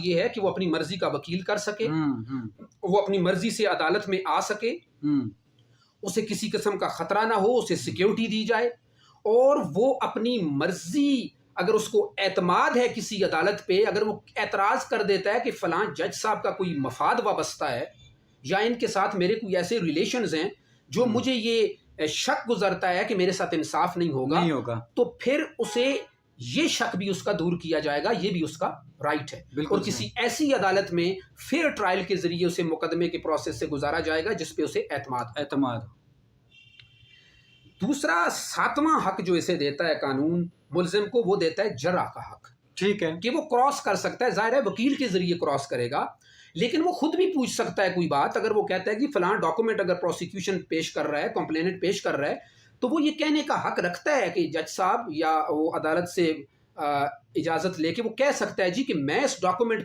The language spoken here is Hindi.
ये है कि वो अपनी मर्जी का वकील कर सके, वो अपनी मर्जी से अदालत में आ सके, उसे किसी किस्म का खतरा ना हो, उसे सिक्योरिटी दी जाए, और वो अपनी मर्जी, अगर उसको एतमाद है किसी अदालत पे, अगर वो एतराज़ कर देता है कि फ़लाँ जज साहब का कोई मफाद वाबस्ता है या इनके साथ मेरे कोई ऐसे रिलेशंस हैं जो मुझे ये शक गुजरता है कि मेरे साथ इंसाफ नहीं होगा, तो फिर उसे ये शक भी उसका दूर किया जाएगा, ये भी उसका राइट है। और किसी ऐसी अदालत में फेयर ट्रायल के जरिए उसे मुकदमे के प्रोसेस से गुजारा जाएगा जिस पे उसे एतमाद। दूसरा 7वां हक जो इसे देता है कानून मुल्जिम को, वो देता है जरा का हक। ठीक है, कि वो क्रॉस कर सकता है, जाहिर है वकील के जरिए क्रॉस करेगा, लेकिन वो खुद भी पूछ सकता है कोई बात। अगर वो कहता है कि फलां डॉक्यूमेंट अगर प्रोसिक्यूशन पेश कर रहा है, कंप्लेनेंट पेश कर रहा है, तो वो ये कहने का हक रखता है कि जज साहब या वो अदालत से इजाज़त लेके वो कह सकता है जी कि मैं इस डॉक्यूमेंट